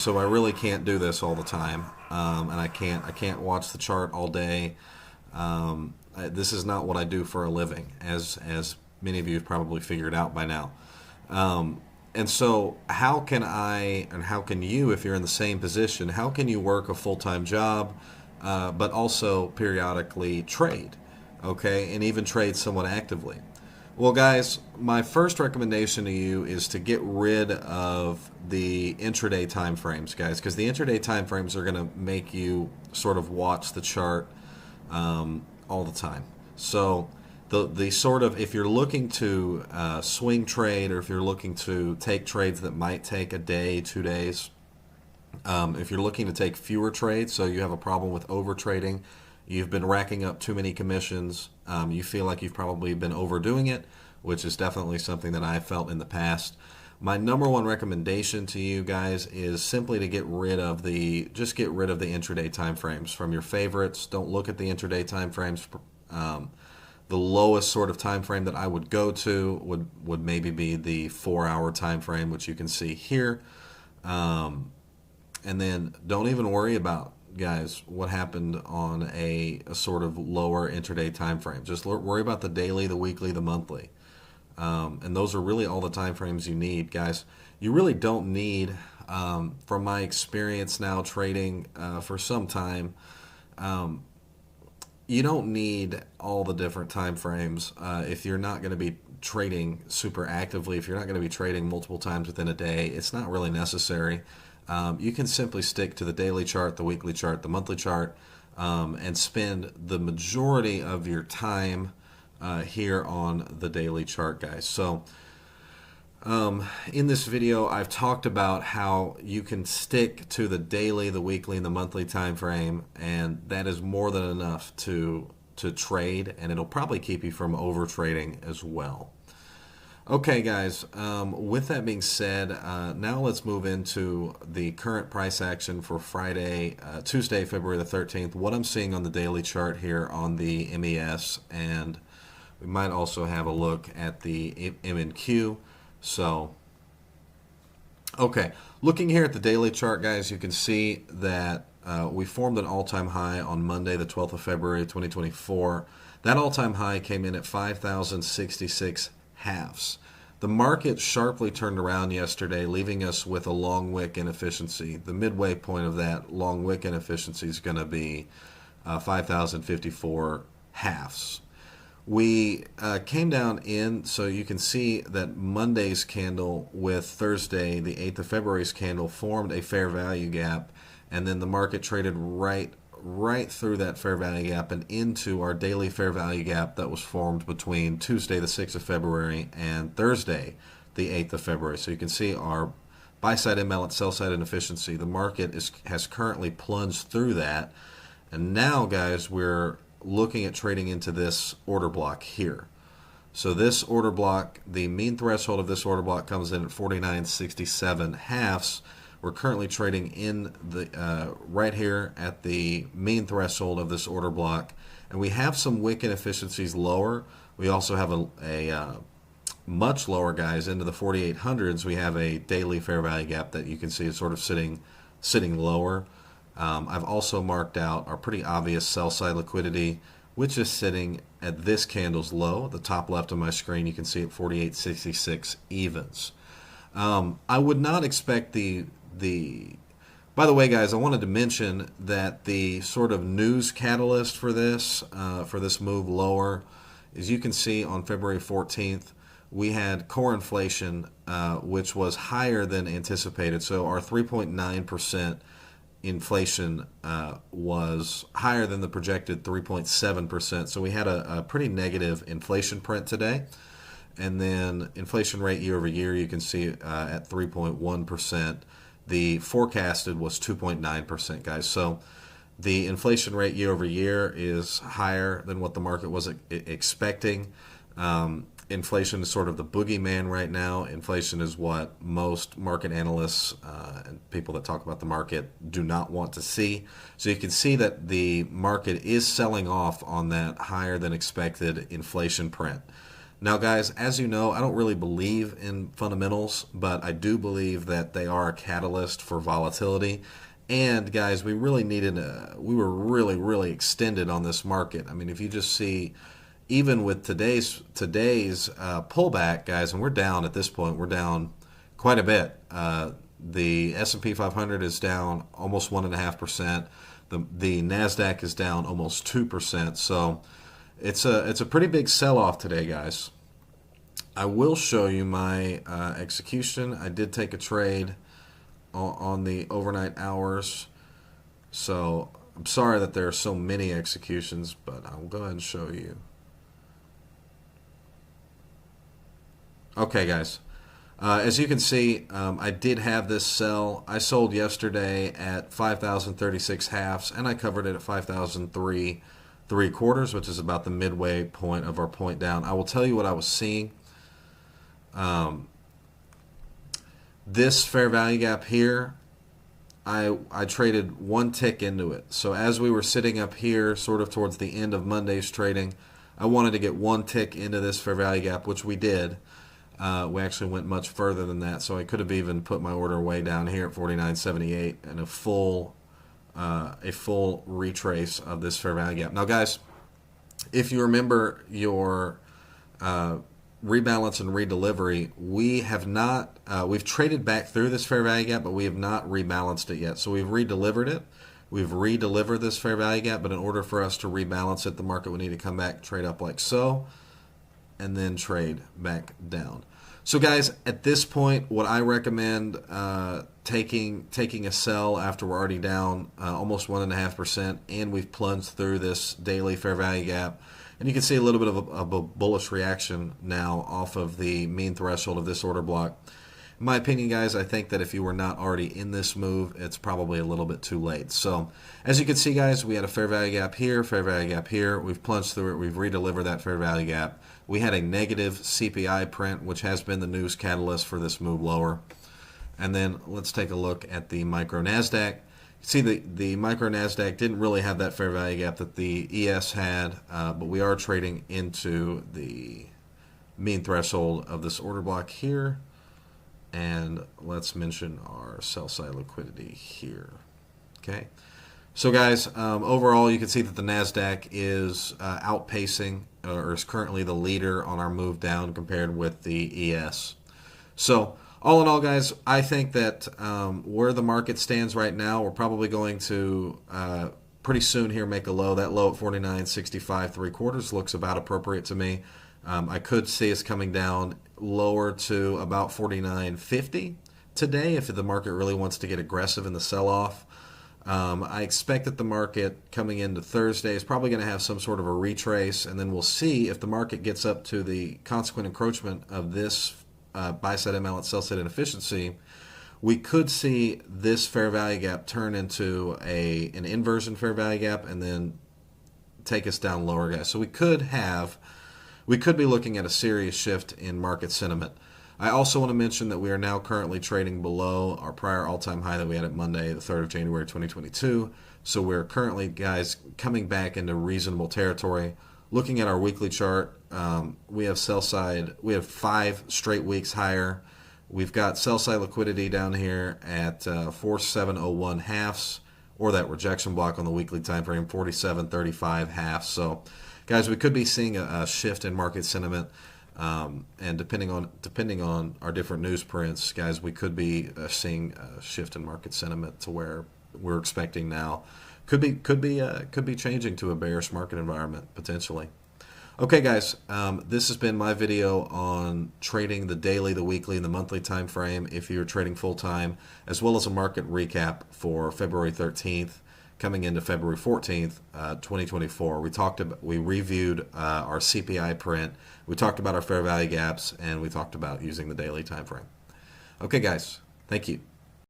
So I really can't do this all the time, and I can't watch the chart all day. This is not what I do for a living, as many of you have probably figured out by now. And so, how can I and how can you, if you're in the same position, how can you work a full time job, but also periodically trade, okay, and even trade somewhat actively? Well, guys, my first recommendation to you is to get rid of the intraday time frames, guys, because the intraday time frames are going to make you sort of watch the chart all the time. So the sort of if you're looking to swing trade, or if you're looking to take trades that might take a day, 2 days, if you're looking to take fewer trades, so you have a problem with over trading, you've been racking up too many commissions, you feel like you've probably been overdoing it, which is definitely something that I felt in the past. My number one recommendation to you guys is simply to just get rid of the intraday time frames from your favorites. Don't look at the intraday time frames. The lowest sort of time frame that I would go to would maybe be the 4 hour time frame, which you can see here. And then don't even worry about, guys, what happened on a sort of lower intraday time frame. Just worry about the daily, the weekly, the monthly. And those are really all the time frames you need, guys. You really don't need, from my experience now trading for some time, you don't need all the different time frames if you're not going to be trading super actively. If you're not going to be trading multiple times within a day, it's not really necessary. You can simply stick to the daily chart, the weekly chart, the monthly chart, and spend the majority of your time here on the daily chart, guys. So in this video, I've talked about how you can stick to the daily, the weekly, and the monthly time frame, and that is more than enough to trade, and it'll probably keep you from over trading as well. Okay, guys, with that being said, now let's move into the current price action for Tuesday, February the 13th, what I'm seeing on the daily chart here on the MES, and we might also have a look at the MNQ. So, okay, looking here at the daily chart, guys, you can see that we formed an all-time high on Monday, the 12th of February, 2024. That all-time high came in at 5,066 halves. The market sharply turned around yesterday, leaving us with a long wick inefficiency. The midway point of that long wick inefficiency is going to be 5,054 halves. We came down in, so you can see that Monday's candle with Thursday, the 8th of February's candle, formed a fair value gap, and then the market traded right through that fair value gap and into our daily fair value gap that was formed between Tuesday, the 6th of February, and Thursday, the 8th of February. So you can see our buy-side imbalance, sell-side inefficiency. The market has currently plunged through that, and now, guys, we're looking at trading into this order block here. So this order block, the mean threshold of this order block comes in at 49.67 halves. We're currently trading in the right here at the mean threshold of this order block, and we have some wick inefficiencies lower. We also have a much lower, guys, into the 4800s. We have a daily fair value gap that you can see is sort of sitting lower. I've also marked out our pretty obvious sell side liquidity, which is sitting at this candle's low. The top left of my screen, you can see at 48.66 evens. I would not expect by the way, guys, I wanted to mention that the sort of news catalyst for this move lower is, you can see on February 14th, we had core inflation, which was higher than anticipated. So our 3.9% inflation was higher than the projected 3.7%. So we had a pretty negative inflation print today. And then inflation rate year over year, you can see at 3.1%. The forecasted was 2.9%, guys. So the inflation rate year over year is higher than what the market was expecting. Inflation is sort of the boogeyman right now. Inflation is what most market analysts and people that talk about the market do not want to see. So you can see that the market is selling off on that higher than expected inflation print. Now, guys, as you know, I don't really believe in fundamentals, but I do believe that they are a catalyst for volatility. And guys, we really we were really extended on this market. I mean, if you just see, even with today's pullback, guys, and we're down at this point, we're down quite a bit. The S&P 500 is down almost 1.5%. The Nasdaq is down almost 2%. So it's a pretty big sell-off today, guys. I will show you my execution. I did take a trade on the overnight hours, so I'm sorry that there are so many executions, but I'll go ahead and show you. Okay, guys. As you can see, I did have this sell. I sold yesterday at 5,036 halves, and I covered it at 5,003 3/4, which is about the midway point of our point down. I will tell you what I was seeing. This fair value gap here, I traded one tick into it. So as we were sitting up here, sort of towards the end of Monday's trading, I wanted to get one tick into this fair value gap, which we did. We actually went much further than that, so I could have even put my order way down here at 49.78 and a full retrace of this fair value gap. Now, guys, if you remember your rebalance and redelivery, we have not we've traded back through this fair value gap, but we have not rebalanced it yet. So we've redelivered it. We've redelivered this fair value gap, but in order for us to rebalance it, the market would need to come back, trade up like so, and then trade back down. So guys, at this point, what I recommend taking a sell after we're already down almost 1.5%, and we've plunged through this daily fair value gap. And you can see a little bit of a bullish reaction now off of the mean threshold of this order block. In my opinion, guys, I think that if you were not already in this move, it's probably a little bit too late. So as you can see, guys, we had a fair value gap here, fair value gap here. We've plunged through it. We've redelivered that fair value gap. We had a negative CPI print, which has been the news catalyst for this move lower. And then let's take a look at the micro NASDAQ. See, the micro NASDAQ didn't really have that fair value gap that the ES had, but we are trading into the mean threshold of this order block here. And let's mention our sell side liquidity here. Okay, so guys, overall you can see that the NASDAQ is outpacing, or is currently the leader on our move down compared with the ES. So all in all, guys, I think that where the market stands right now, we're probably going to pretty soon here make a low. That low at 49.65 3/4 looks about appropriate to me. I could see us coming down lower to about 49.50 today if the market really wants to get aggressive in the sell-off. I expect that the market coming into Thursday is probably going to have some sort of a retrace, and then we'll see if the market gets up to the consequent encroachment of this buy-side imbalance, sell-side inefficiency. We could see this fair value gap turn into an inversion fair value gap and then take us down lower, guys. So we could be looking at a serious shift in market sentiment. I also want to mention that we are now currently trading below our prior all-time high that we had at Monday, the 3rd of January 2022. So we're currently, guys, coming back into reasonable territory. Looking at our weekly chart, we have sell side. We have 5 straight weeks higher. We've got sell side liquidity down here at 4701 halves, or that rejection block on the weekly time frame, 4735 halves. So guys, we could be seeing a shift in market sentiment, and depending on our different news prints, guys, we could be seeing a shift in market sentiment to where we're expecting now. Could be changing to a bearish market environment potentially. Okay, guys, this has been my video on trading the daily, the weekly, and the monthly time frame if you're trading full time, as well as a market recap for February 13th. Coming into February 14th, 2024, we reviewed our CPI print, we talked about our fair value gaps, and we talked about using the daily time frame. Okay, guys, thank you.